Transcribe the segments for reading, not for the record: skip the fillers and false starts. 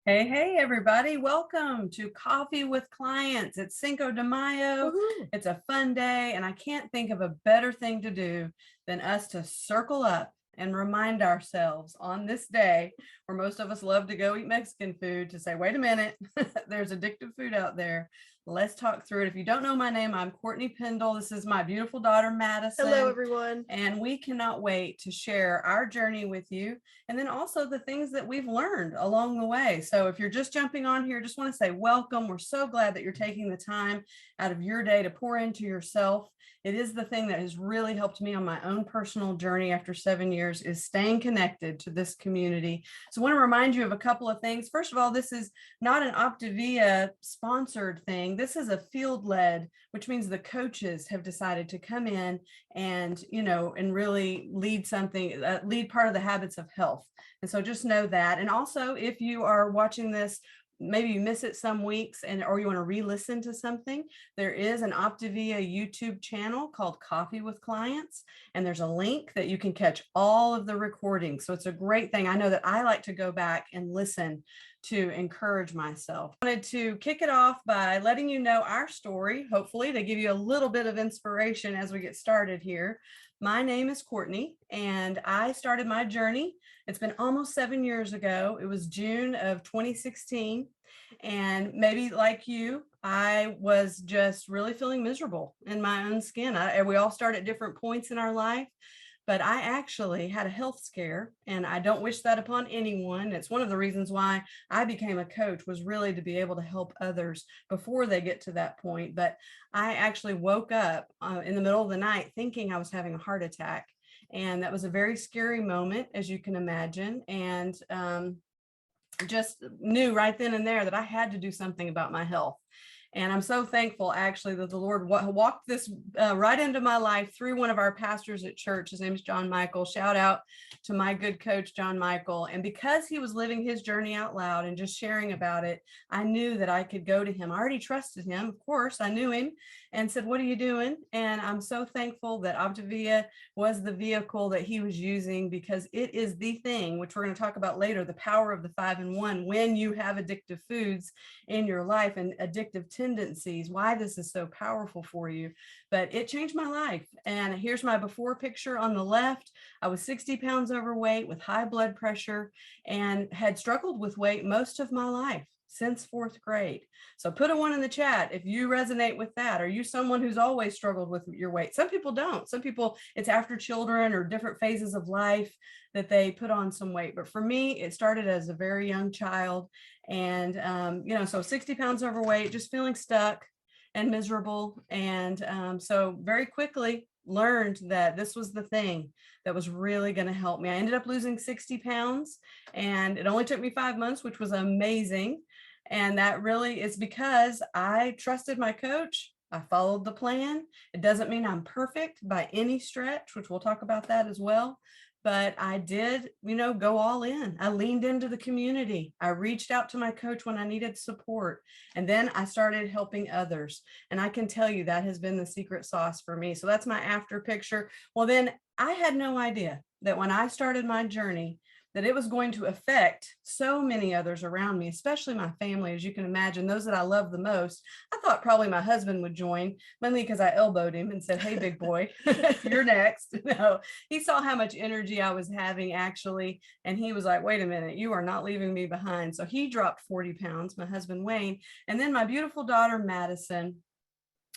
Hey, everybody. Welcome to Coffee with Clients. It's Cinco de Mayo. Woohoo. It's a fun day, and I can't think of a better thing to do than us to circle up and remind ourselves on this day where most of us love to go eat Mexican food to say, wait a minute, there's addictive food out there. Let's talk through it. If you don't know my name, I'm Courtney Pendle. This is my beautiful daughter, Hello, Madison. everyone. And we cannot wait to share our journey with you and then also the things that we've learned along the way. So if you're just jumping on here, just want to say welcome. We're so glad that you're taking the time out of your day to pour into yourself. It is the thing that has really helped me on my own personal journey after 7 years is staying connected to this community. So I want to remind you of a couple of things. First of all, this is not an Optavia sponsored thing. This is a field led, which means the coaches have decided to come in and really lead part of the habits of health. And so just know that. And also, if you are watching this, maybe you miss it some weeks or you want to re-listen to something, there is an Optavia YouTube channel called Coffee with Clients, and there's a link that you can catch all of the recordings. So it's a great thing. I know that I like to go back and listen to encourage myself. I wanted to kick it off by letting you know our story, hopefully to give you a little bit of inspiration as we get started here. My name is Courtney, and I started my journey. It's been almost 7 years ago. It was June of 2016. And maybe like you, I was just really feeling miserable in my own skin. We all start at different points in our life, but I actually had a health scare, and I don't wish that upon anyone. It's one of the reasons why I became a coach, was really to be able to help others before they get to that point. But I actually woke up in the middle of the night thinking I was having a heart attack. And that was a very scary moment, as you can imagine. And just knew right then and there that I had to do something about my health. And I'm so thankful, actually, that the Lord walked this right into my life through one of our pastors at church. His name is John Michael. Shout out to my good coach, John Michael. And because he was living his journey out loud and just sharing about it, I knew that I could go to him. I already trusted him. Of course, I knew him and said, what are you doing? And I'm so thankful that Optavia was the vehicle that he was using, because it is the thing, which we're going to talk about later, the power of the 5-in-1 when you have addictive foods in your life and addictive tendencies, why this is so powerful for you. But it changed my life. And here's my before picture on the left. I was 60 pounds overweight with high blood pressure and had struggled with weight most of my life since fourth grade. So put a 1 in the chat if you resonate with that. Are you someone who's always struggled with your weight? Some people don't. Some people, it's after children or different phases of life that they put on some weight. But for me, it started as a very young child. And, so 60 pounds overweight, just feeling stuck and miserable. And so very quickly learned that this was the thing that was really going to help me. I ended up losing 60 pounds, and it only took me 5 months, which was amazing. And that really is because I trusted my coach. I followed the plan. It doesn't mean I'm perfect by any stretch, which we'll talk about that as well. But I did, go all in. I leaned into the community. I reached out to my coach when I needed support. And then I started helping others. And I can tell you that has been the secret sauce for me. So that's my after picture. Well, then I had no idea that when I started my journey, that it was going to affect so many others around me, especially my family, as you can imagine, those that I love the most. I thought probably my husband would join, mainly because I elbowed him and said, hey, big boy, you're next. No, he saw how much energy I was having, actually. And he was like, wait a minute, you are not leaving me behind. So he dropped 40 pounds, my husband, Wayne. And then my beautiful daughter, Madison,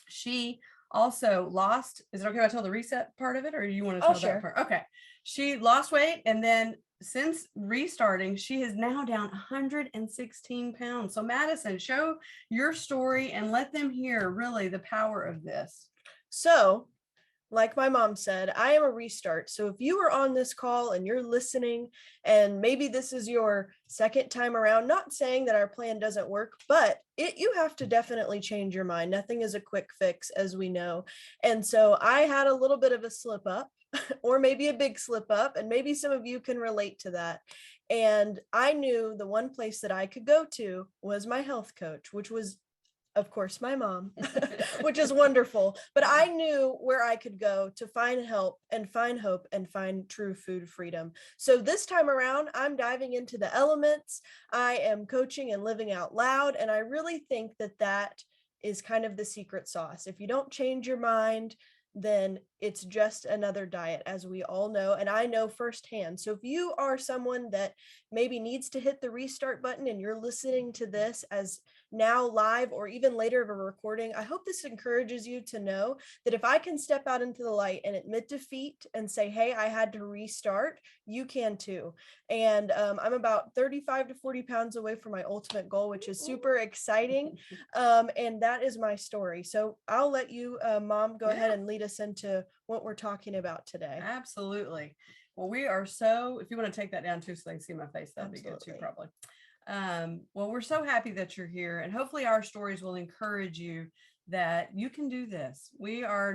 she also lost. Is it okay if I tell the reset part of it, or you want to I'll tell that share. part? Okay. She lost weight, and then since restarting, she is now down 116 pounds. So Madison, show your story and let them hear really the power of this. So, like my mom said, I am a restart. So if you are on this call and you're listening, and maybe this is your second time around, not saying that our plan doesn't work, but you have to definitely change your mind. Nothing is a quick fix, as we know. And so I had a little bit of a slip up, or maybe a big slip up, and maybe some of you can relate to that. And I knew the one place that I could go to was my health coach, which was Of course, my mom, which is wonderful. But I knew where I could go to find help and find hope and find true food freedom. So this time around, I'm diving into the elements. I am coaching and living out loud. And I really think that that is kind of the secret sauce. If you don't change your mind, then it's just another diet, as we all know. And I know firsthand. So if you are someone that maybe needs to hit the restart button and you're listening to this as now live or even later of a recording, I hope this encourages you to know that if I can step out into the light and admit defeat and say, hey, I had to restart, you can too. And I'm about 35 to 40 pounds away from my ultimate goal, which is super exciting. And that is my story. So I'll let you, Mom, go ahead and lead us into what we're talking about today. Absolutely. Well, we are so, if you want to take that down too, so they can see my face, that'd be good too, Absolutely. probably. Well, we're so happy that you're here, and hopefully our stories will encourage you that you can do this. We are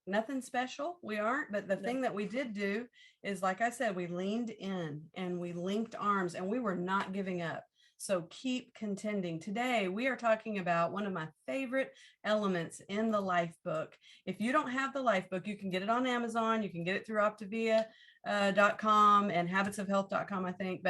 nothing special. We aren't, but the thing that we did do is, like I said, we leaned in and we linked arms and we were not giving up. So keep contending. Today, we are talking about one of my favorite elements in the Life Book. If you don't have the Life Book, you can get it on Amazon. You can get it through Optavia.com and habitsofhealth.com, I think,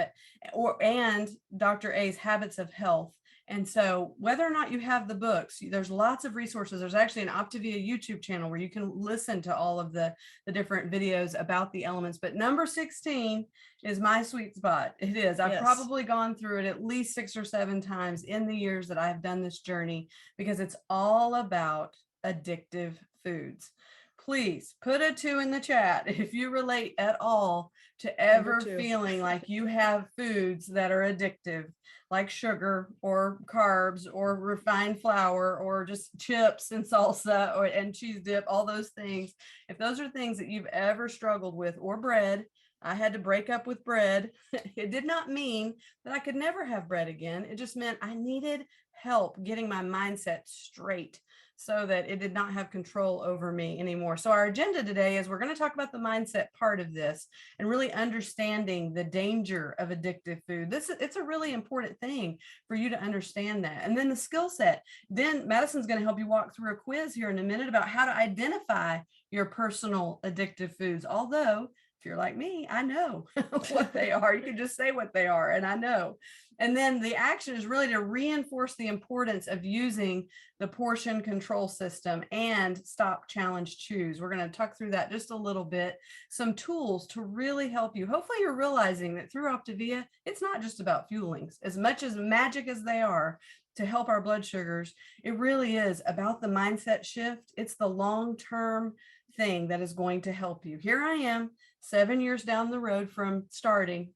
and Dr. A's Habits of Health. And so whether or not you have the books, there's lots of resources. There's actually an Optavia YouTube channel where you can listen to all of the different videos about the elements. But number 16 is my sweet spot. It is. I've probably gone through it at least 6 or 7 times in the years that I've done this journey, because it's all about addictive foods. Please put a 2 in the chat if you relate at all to ever feeling like you have foods that are addictive, like sugar or carbs or refined flour or just chips and salsa and cheese dip, all those things. If those are things that you've ever struggled with, or bread, I had to break up with bread. It did not mean that I could never have bread again. It just meant I needed help getting my mindset straight so that it did not have control over me anymore. So our agenda today is we're going to talk about the mindset part of this and really understanding the danger of addictive food. It's a really important thing for you to understand that. And then the skill set. Then Madison's going to help you walk through a quiz here in a minute about how to identify your personal addictive foods. Although, if you're like me, I know what they are. You can just say what they are, and I know. And then the action is really to reinforce the importance of using the portion control system and stop, challenge, choose. We're going to talk through that just a little bit. Some tools to really help you. Hopefully you're realizing that through Optavia, it's not just about fuelings. As much as magic as they are to help our blood sugars, it really is about the mindset shift. It's the long-term thing that is going to help you. Here I am, 7 years down the road from starting,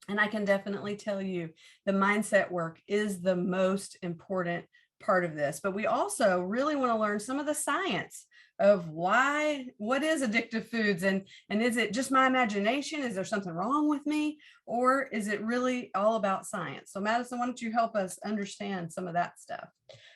and I can definitely tell you the mindset work is the most important part of this. But we also really want to learn some of the science of what is addictive foods, and is it just my imagination? Is there something wrong with me? Or is it really all about science? So Madison, why don't you help us understand some of that stuff?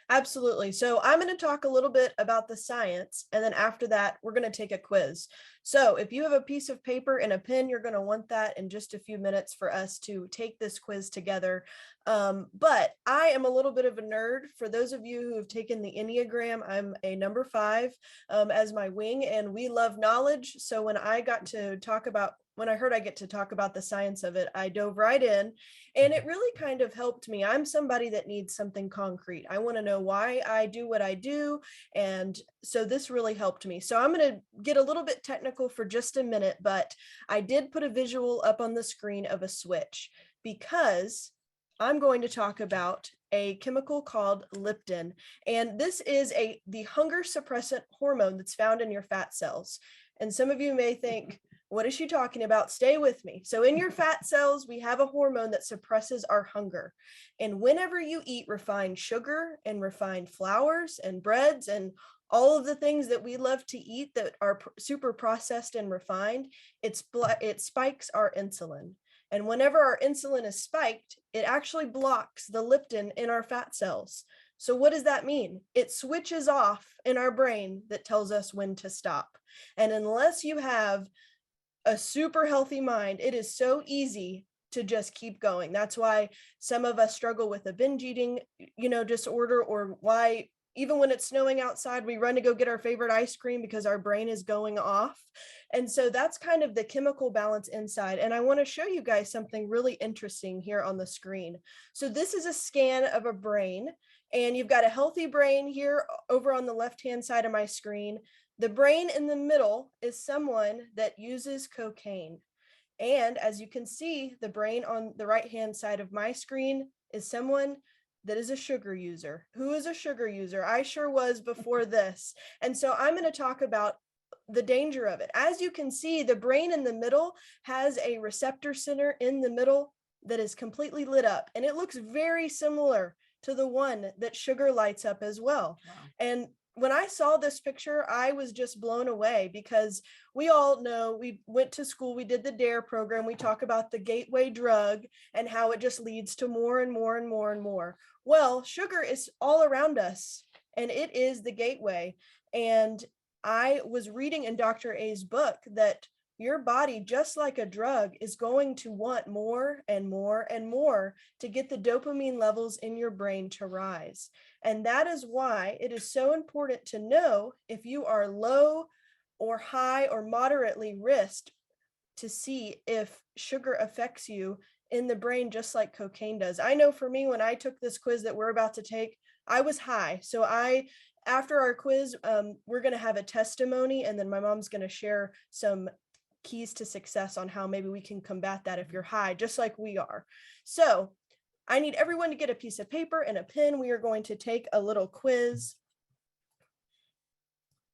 Absolutely. So I'm going to talk a little bit about the science, and then after that, we're going to take a quiz. So if you have a piece of paper and a pen, you're going to want that in just a few minutes for us to take this quiz together. But I am a little bit of a nerd. For those of you who have taken the Enneagram, I'm a number 5 as my wing, and we love knowledge. So when I heard I get to talk about the science of it, I dove right in, and it really kind of helped me. I'm somebody that needs something concrete. I want to know why I do what I do. And so this really helped me. So I'm going to get a little bit technical for just a minute, but I did put a visual up on the screen of a switch because I'm going to talk about a chemical called leptin. And this is the hunger suppressant hormone that's found in your fat cells. And some of you may think, what is she talking about? Stay with me. So in your fat cells, we have a hormone that suppresses our hunger. And whenever you eat refined sugar and refined flours and breads and all of the things that we love to eat that are super processed and refined, it spikes our insulin. And whenever our insulin is spiked, it actually blocks the leptin in our fat cells. So what does that mean? It switches off in our brain that tells us when to stop. And unless you have a super healthy mind, it is so easy to just keep going. That's why some of us struggle with a binge eating, disorder, or why even when it's snowing outside, we run to go get our favorite ice cream because our brain is going off. And so that's kind of the chemical balance inside. And I want to show you guys something really interesting here on the screen. So this is a scan of a brain, and you've got a healthy brain here over on the left-hand side of my screen. The brain in the middle is someone that uses cocaine. And as you can see, the brain on the right-hand side of my screen is someone that is a sugar user. Who is a sugar user? I sure was before this. And so I'm going to talk about the danger of it. As you can see, the brain in the middle has a receptor center in the middle that is completely lit up. And it looks very similar to the one that sugar lights up as well. Wow. And when I saw this picture, I was just blown away, because we all know, we went to school, we did the DARE program. We talk about the gateway drug and how it just leads to more and more and more and more. Well, sugar is all around us, and it is the gateway. And I was reading in Dr. A's book that your body, just like a drug, is going to want more and more and more to get the dopamine levels in your brain to rise. And that is why it is so important to know if you are low or high or moderately risked, to see if sugar affects you in the brain just like cocaine does. I know for me, when I took this quiz that we're about to take, I was high. So after our quiz, we're going to have a testimony, and then my mom's going to share some keys to success on how maybe we can combat that if you're high, just like we are. So I need everyone to get a piece of paper and a pen. We are going to take a little quiz.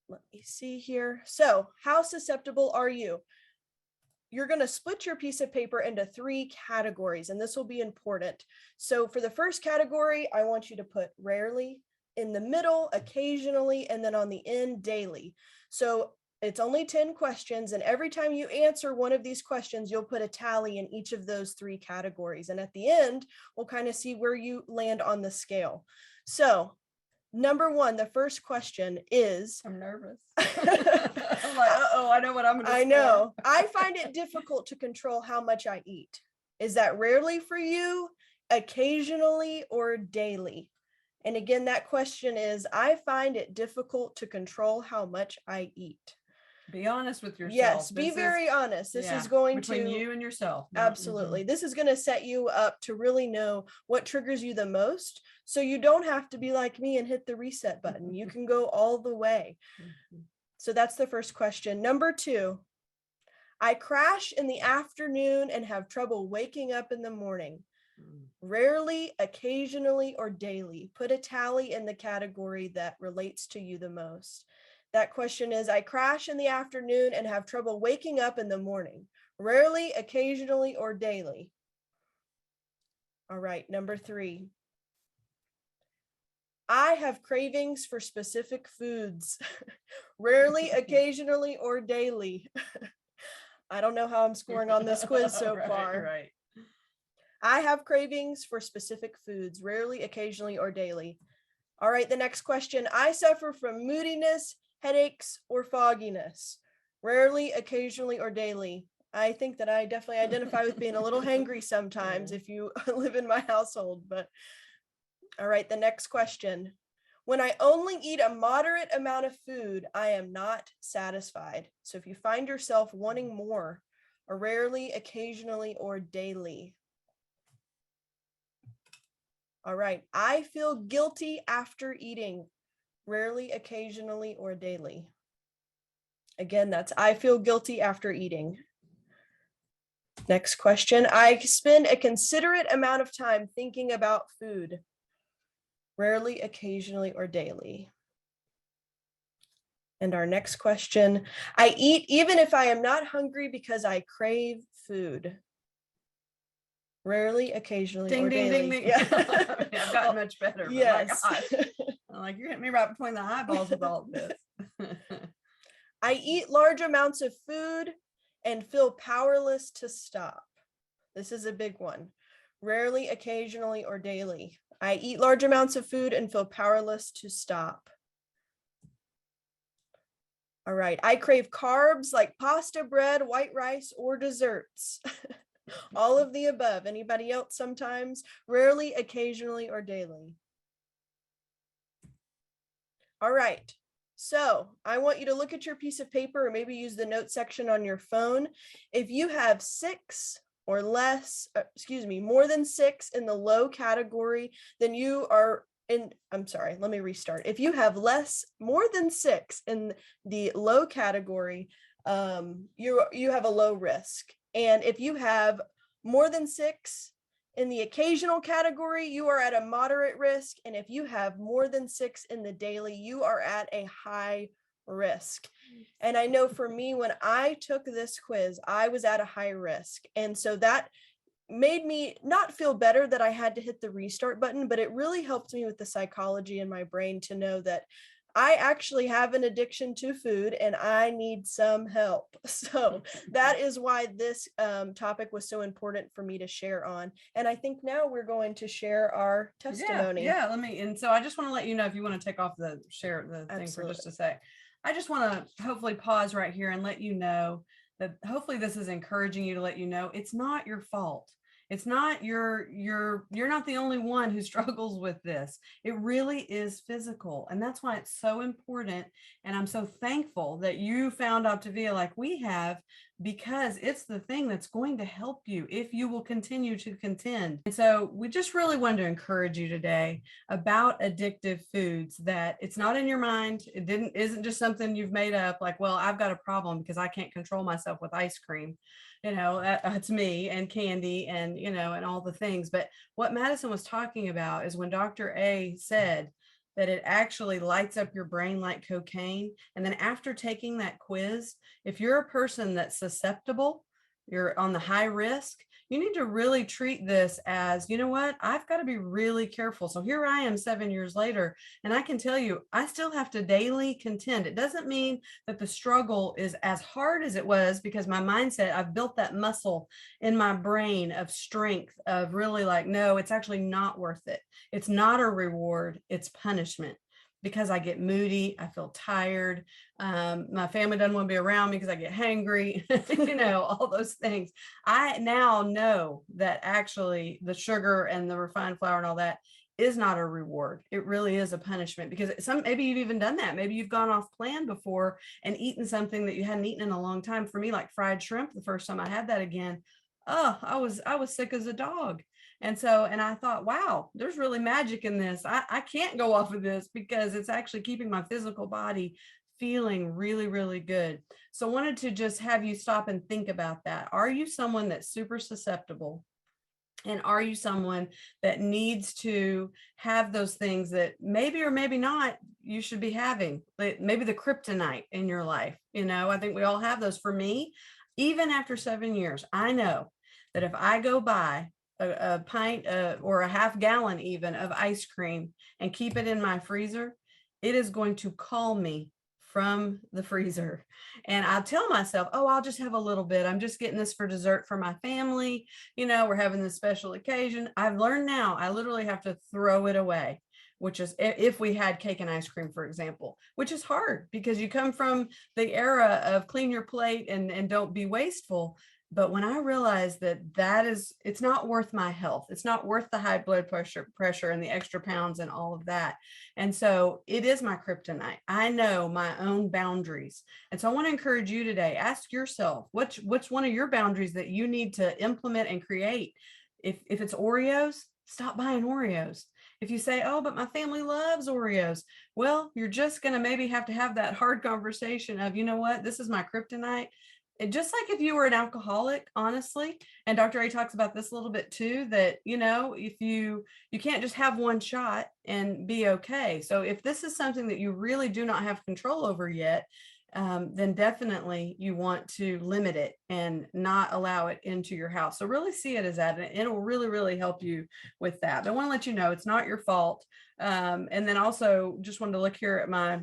Let me see here. So how susceptible are you? You're going to split your piece of paper into 3 categories, and this will be important. So for the first category, I want you to put rarely, in the middle, occasionally, and then on the end, daily. So it's only 10 questions, and every time you answer one of these questions, you'll put a tally in each of those 3 categories. And at the end, we'll kind of see where you land on the scale. So number 1, the first question is... I'm nervous. I'm like, uh-oh, I know what I'm going to I know. I find it difficult to control how much I eat. Is that rarely for you, occasionally, or daily? And again, that question is, I find it difficult to control how much I eat. Be honest with yourself. Yes, be very honest. This is going between to you and yourself. Absolutely. This is going to set you up to really know what triggers you the most. So you don't have to be like me and hit the reset button. You can go all the way. So that's the first question. Number 2, I crash in the afternoon and have trouble waking up in the morning. Rarely, occasionally, or daily. Put a tally in the category that relates to you the most. That question is, I crash in the afternoon and have trouble waking up in the morning. Rarely, occasionally, or daily. All right, number 3. I have cravings for specific foods. Rarely, occasionally, or daily. I don't know how I'm scoring on this quiz so far. Right. I have cravings for specific foods, rarely, occasionally, or daily. All right, the next question. I suffer from moodiness, headaches, or fogginess. Rarely, occasionally, or daily. I think that I definitely identify with being a little hangry sometimes if you live in my household. But all right, the next question. When I only eat a moderate amount of food, I am not satisfied. So if you find yourself wanting more, or rarely, occasionally, or daily. All right, I feel guilty after eating. Rarely, occasionally, or daily. Again, that's I feel guilty after eating. Next question. I spend a considerate amount of time thinking about food. Rarely, occasionally, or daily. And our next question. I eat even if I am not hungry because I crave food. Rarely, occasionally, ding, or ding, daily. ding, ding. Yeah. I've gotten much better. Yes. My gosh. I'm like, you're hitting me right between the eyeballs with all of this. I eat large amounts of food and feel powerless to stop. This is a big one. Rarely, occasionally, or daily. I eat large amounts of food and feel powerless to stop. All right. I crave carbs like pasta, bread, white rice, or desserts. All of the above. Anybody else sometimes? Rarely, occasionally, or daily? All right. So I want you to look at your piece of paper or maybe use the note section on your phone. If you have six or less, more than six in the low category, then you are I'm sorry, let me restart. If you have more than six in the low category, you have a low risk. And if you have more than six in the occasional category, you are at a moderate risk. And if you have more than six in the daily, you are at a high risk. And I know for me, when I took this quiz, I was at a high risk. And so that made me not feel better that I had to hit the restart button, but it really helped me with the psychology in my brain to know that I actually have an addiction to food and I need some help. So that is why this topic was so important for me to share on. And I think now we're going to share our testimony. Yeah, and so I just want to let you know, if you want to take off the thing for just a sec, I just want to hopefully pause right here and let you know that hopefully this is encouraging you to let you know it's not your fault. It's not you're not the only one who struggles with this. It really is physical. And that's why it's so important. And I'm so thankful that you found Optavia like we have, because it's the thing that's going to help you if you will continue to contend. And so we just really wanted to encourage you today about addictive foods, that it's not in your mind. It isn't just something you've made up like, well, I've got a problem because I can't control myself with ice cream. That's me, and candy, and and all the things. But what Madison was talking about is when Dr. A said that it actually lights up your brain like cocaine. And then after taking that quiz, if you're a person that's susceptible, you're on the high risk, you need to really treat this as, you know what, I've got to be really careful. So here I am 7 years later, and I can tell you, I still have to daily contend. It doesn't mean that the struggle is as hard as it was, because my mindset, I've built that muscle in my brain of strength, of really like, no, it's actually not worth it. It's not a reward, it's punishment. Because I get moody, I feel tired. My family doesn't want to be around me because I get hangry, all those things. I now know that actually the sugar and the refined flour and all that is not a reward. It really is a punishment, because maybe you've even done that. Maybe you've gone off plan before and eaten something that you hadn't eaten in a long time. For me, like fried shrimp, the first time I had that again, I was sick as a dog. And I thought, wow, there's really magic in this. I can't go off of this because it's actually keeping my physical body feeling really, really good. So I wanted to just have you stop and think about that. Are you someone that's super susceptible? And are you someone that needs to have those things that maybe or maybe not you should be having? Maybe the kryptonite in your life. I think we all have those. For me, even after 7 years, I know that if I go buy a pint or a half gallon even of ice cream and keep it in my freezer, it is going to call me from the freezer. And I tell myself, oh, I'll just have a little bit. I'm just getting this for dessert for my family. We're having this special occasion. I've learned now I literally have to throw it away, which is if we had cake and ice cream, for example, which is hard because you come from the era of clean your plate and don't be wasteful. But when I realized it's not worth my health, it's not worth the high blood pressure and the extra pounds and all of that. And so it is my kryptonite. I know my own boundaries. And so I want to encourage you today, ask yourself, what's one of your boundaries that you need to implement and create? If it's Oreos, stop buying Oreos. If you say, oh, but my family loves Oreos, well, you're just going to maybe have to have that hard conversation of, you know what, this is my kryptonite. And just like if you were an alcoholic, honestly, and Dr. A talks about this a little bit too, that, if you can't just have one shot and be okay. So if this is something that you really do not have control over yet, then definitely you want to limit it and not allow it into your house. So really see it as that, and it'll really, really help you with that. But I want to let you know it's not your fault. And then also just wanted to look here at my,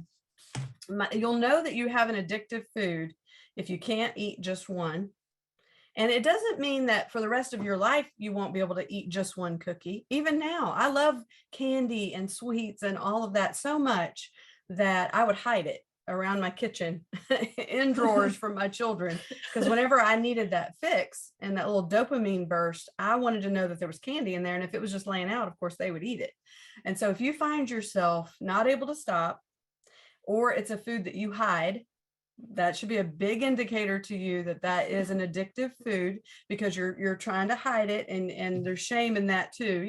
you'll know that you have an addictive food if you can't eat just one. And it doesn't mean that for the rest of your life, you won't be able to eat just one cookie. Even now, I love candy and sweets and all of that so much that I would hide it. around my kitchen in drawers for my children, because whenever I needed that fix and that little dopamine burst, I wanted to know that there was candy in there. And if it was just laying out, of course, they would eat it. And so if you find yourself not able to stop, or it's a food that you hide, that should be a big indicator to you that that is an addictive food, because you're trying to hide it, and there's shame in that too,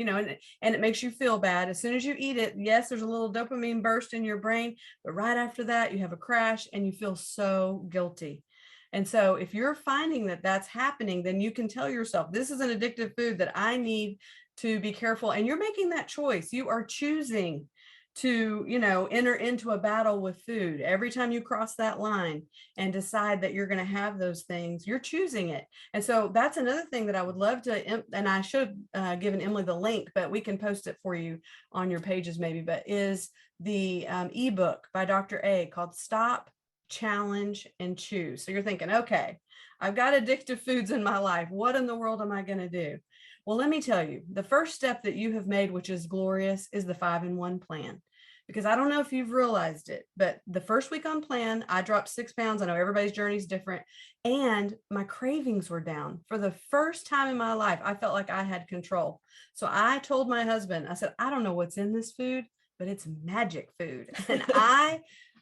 and it makes you feel bad as soon as you eat it. Yes, there's a little dopamine burst in your brain, but right after that you have a crash and you feel so guilty. And so if you're finding that that's happening, then you can tell yourself, this is an addictive food that I need to be careful. And you're making that choice. You are choosing to, enter into a battle with food. Every time you cross that line and decide that you're going to have those things, you're choosing it. And so that's another thing that I would love to, and I should have given Emily the link, but we can post it for you on your pages maybe, but is the ebook by Dr. A called Stop, Challenge, and Choose. So you're thinking, okay, I've got addictive foods in my life. What in the world am I going to do? Well, let me tell you, the first step that you have made, which is glorious, is the 5-in-1 plan. Because I don't know if you've realized it, but the first week on plan, I dropped 6 pounds. I know everybody's journey is different. And my cravings were down. For the first time in my life, I felt like I had control. So I told my husband, I said, I don't know what's in this food, but it's magic food. And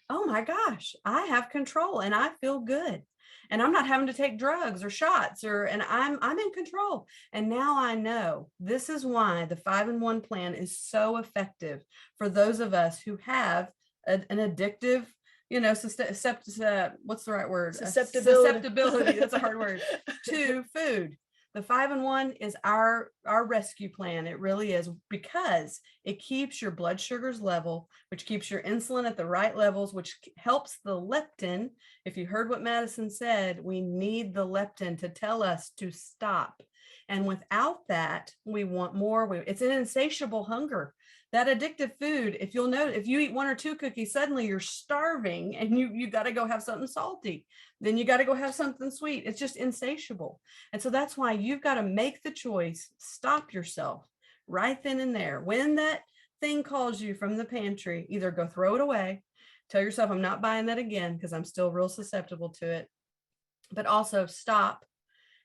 oh my gosh, I have control and I feel good. And I'm not having to take drugs or shots, and I'm in control. And now I know this is why the 5-in-1 plan is so effective for those of us who have an addictive, what's the right word? Susceptibility. That's a hard word, to food. The 5-in-1 is our rescue plan. It really is, because it keeps your blood sugars level, which keeps your insulin at the right levels, which helps the leptin. If you heard what Madison said, we need the leptin to tell us to stop. And without that, we want more. It's an insatiable hunger. That addictive food, if you'll note, if you eat 1 or 2 cookies, suddenly you're starving and you got to go have something salty. Then you got to go have something sweet. It's just insatiable. And so that's why you've got to make the choice, stop yourself right then and there. When that thing calls you from the pantry, either go throw it away, tell yourself, I'm not buying that again because I'm still real susceptible to it. But also stop.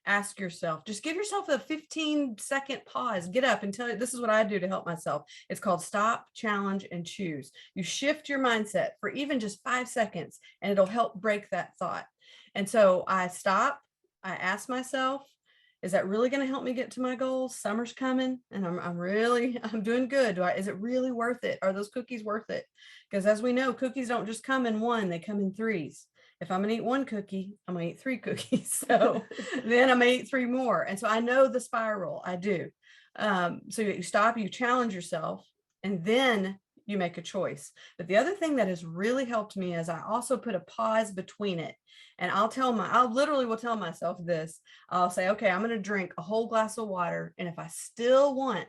Ask yourself, just give yourself a 15-second pause, get up and tell you, this is what I do to help myself. It's called Stop, Challenge, and Choose. You shift your mindset for even just 5 seconds and it'll help break that thought. And so I stop, I ask myself, is that really going to help me get to my goals? Summer's coming and I'm doing good. Is it really worth it? Are those cookies worth it? Because as we know, cookies don't just come in 1, they come in 3s. If I'm gonna eat 1 cookie, I'm gonna eat 3 cookies. So then I'm gonna eat 3 more. And so I know the spiral, I do. So you stop, you challenge yourself, and then you make a choice. But the other thing that has really helped me is I also put a pause between it. And I literally will tell myself this. I'll say, okay, I'm gonna drink a whole glass of water. And if I still want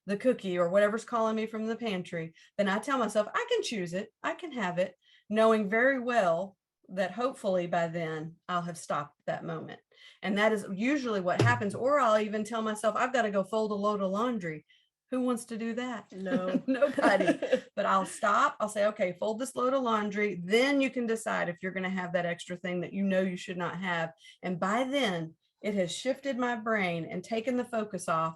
the cookie or whatever's calling me from the pantry, then I tell myself I can choose it, I can have it, knowing very well that hopefully by then I'll have stopped that moment. And that is usually what happens. Or I'll even tell myself, I've got to go fold a load of laundry. Who wants to do that? No. Nobody. But I'll stop. I'll say, okay, fold this load of laundry. Then you can decide if you're going to have that extra thing that you know you should not have. And by then it has shifted my brain and taken the focus off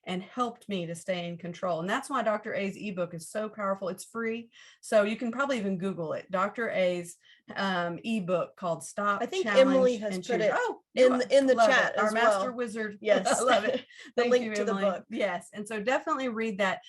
and helped me to stay in control. And that's why Dr. A's ebook is so powerful. It's free. So you can probably even Google it. Dr. A's ebook called Stop, I think Challenge, Emily has and put Choose. it in the chat Our as master well. wizard. Yes. I love it. The Thank link you, to the Emily. book. Yes. And so definitely read that.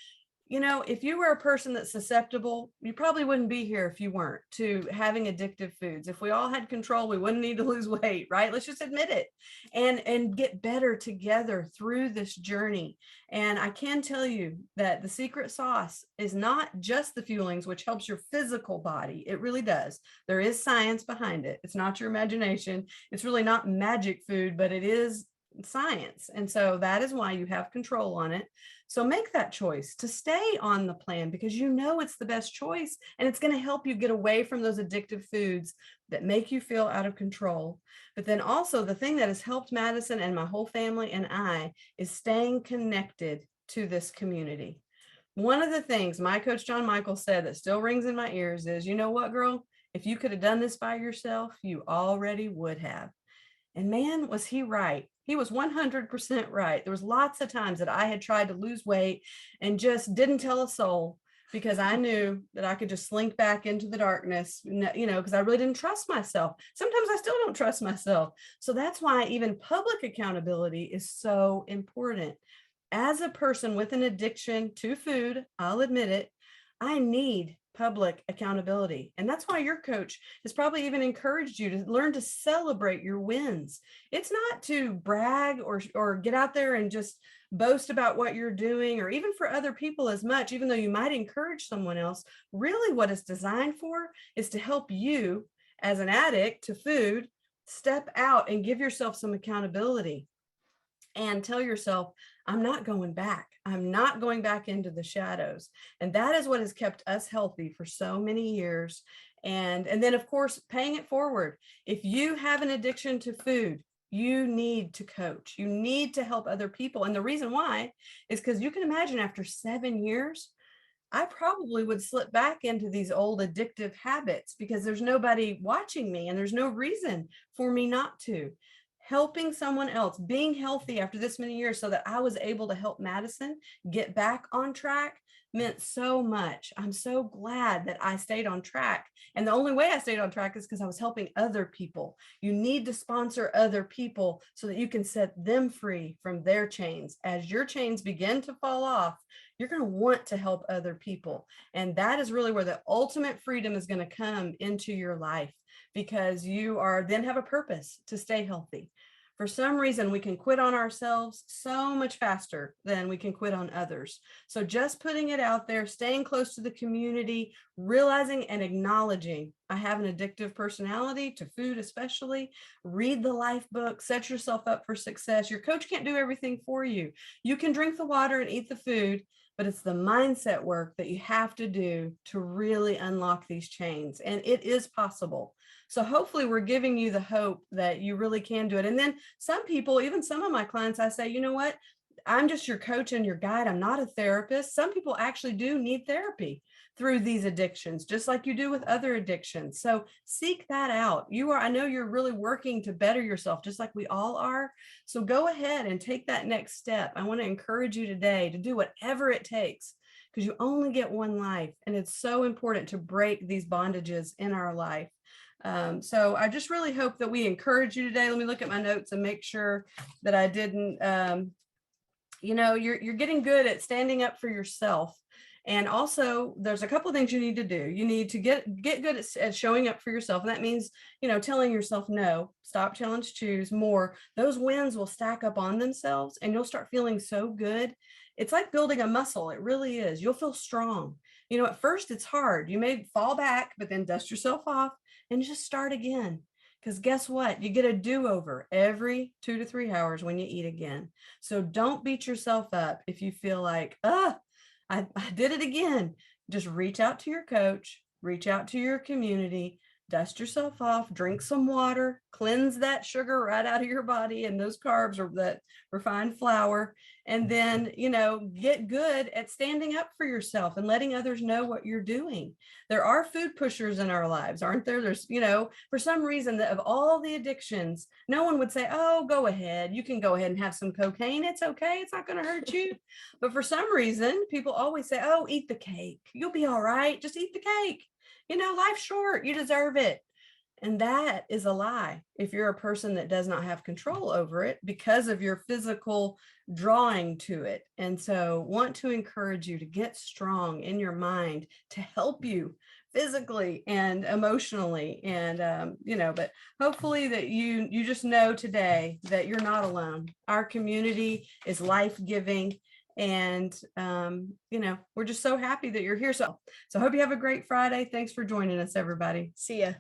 If you were a person that's susceptible, you probably wouldn't be here if you weren't, to having addictive foods. If we all had control, we wouldn't need to lose weight, right? Let's just admit it and get better together through this journey. And I can tell you that the secret sauce is not just the fuelings, which helps your physical body. It really does. There is science behind it. It's not your imagination. It's really not magic food, but it is science. And so that is why you have control on it. So make that choice to stay on the plan, because you know it's the best choice and it's going to help you get away from those addictive foods that make you feel out of control. But then also the thing that has helped Madison and my whole family and I is staying connected to this community. One of the things my coach John Michael said that still rings in my ears is, you know what, girl? If you could have done this by yourself, you already would have. And man, was he right. He was 100% right. There was lots of times that I had tried to lose weight and just didn't tell a soul because I knew that I could just slink back into the darkness, because I really didn't trust myself. Sometimes I still don't trust myself. So that's why even public accountability is so important. As a person with an addiction to food, I'll admit it, I need public accountability. And that's why your coach has probably even encouraged you to learn to celebrate your wins. It's not to brag or get out there and just boast about what you're doing, or even for other people as much, even though you might encourage someone else. Really, what it's designed for is to help you as an addict to food step out and give yourself some accountability and tell yourself, I'm not going back. I'm not going back into the shadows. And that is what has kept us healthy for so many years. And then, of course, paying it forward. If you have an addiction to food, you need to coach. You need to help other people. And the reason why is because you can imagine after 7 years, I probably would slip back into these old addictive habits because there's nobody watching me and there's no reason for me not to. Helping someone else, being healthy after this many years so that I was able to help Madison get back on track meant so much. I'm so glad that I stayed on track. And the only way I stayed on track is because I was helping other people. You need to sponsor other people so that you can set them free from their chains. As your chains begin to fall off, you're going to want to help other people. And that is really where the ultimate freedom is going to come into your life, because you are then have a purpose to stay healthy. For some reason, we can quit on ourselves so much faster than we can quit on others. So just putting it out there, staying close to the community, realizing and acknowledging I have an addictive personality to food, especially. Read the life book, set yourself up for success. Your coach can't do everything for you. You can drink the water and eat the food, but it's the mindset work that you have to do to really unlock these chains. And it is possible. So hopefully we're giving you the hope that you really can do it. And then some people, even some of my clients, I say, you know what? I'm just your coach and your guide. I'm not a therapist. Some people actually do need therapy through these addictions, just like you do with other addictions. So seek that out. I know you're really working to better yourself, just like we all are. So go ahead and take that next step. I want to encourage you today to do whatever it takes, because you only get one life. And it's so important to break these bondages in our life. So I just really hope that we encourage you today. Let me look at my notes and make sure that I didn't, you're getting good at standing up for yourself. And also there's a couple of things you need to do. You need to get good at showing up for yourself. And that means, telling yourself no, stop, challenge, choose more. Those wins will stack up on themselves and you'll start feeling so good. It's like building a muscle. It really is. You'll feel strong. At first it's hard. You may fall back, but then dust yourself off and just start again. Because guess what? You get a do-over every 2 to 3 hours when you eat again. So don't beat yourself up if you feel like, I did it again. Just reach out to your coach, reach out to your community, dust yourself off, drink some water, cleanse that sugar right out of your body and those carbs or that refined flour. And then, get good at standing up for yourself and letting others know what you're doing. There are food pushers in our lives, aren't there? There's, for some reason that of all the addictions, no one would say, oh, go ahead. You can go ahead and have some cocaine. It's okay. It's not going to hurt you. But for some reason, people always say, oh, eat the cake. You'll be all right. Just eat the cake. Life's short. You deserve it. And that is a lie if you're a person that does not have control over it because of your physical drawing to it. And so want to encourage you to get strong in your mind to help you physically and emotionally. And, but hopefully that you just know today that you're not alone. Our community is life-giving. And, we're just so happy that you're here. So I hope you have a great Friday. Thanks for joining us, everybody. See ya.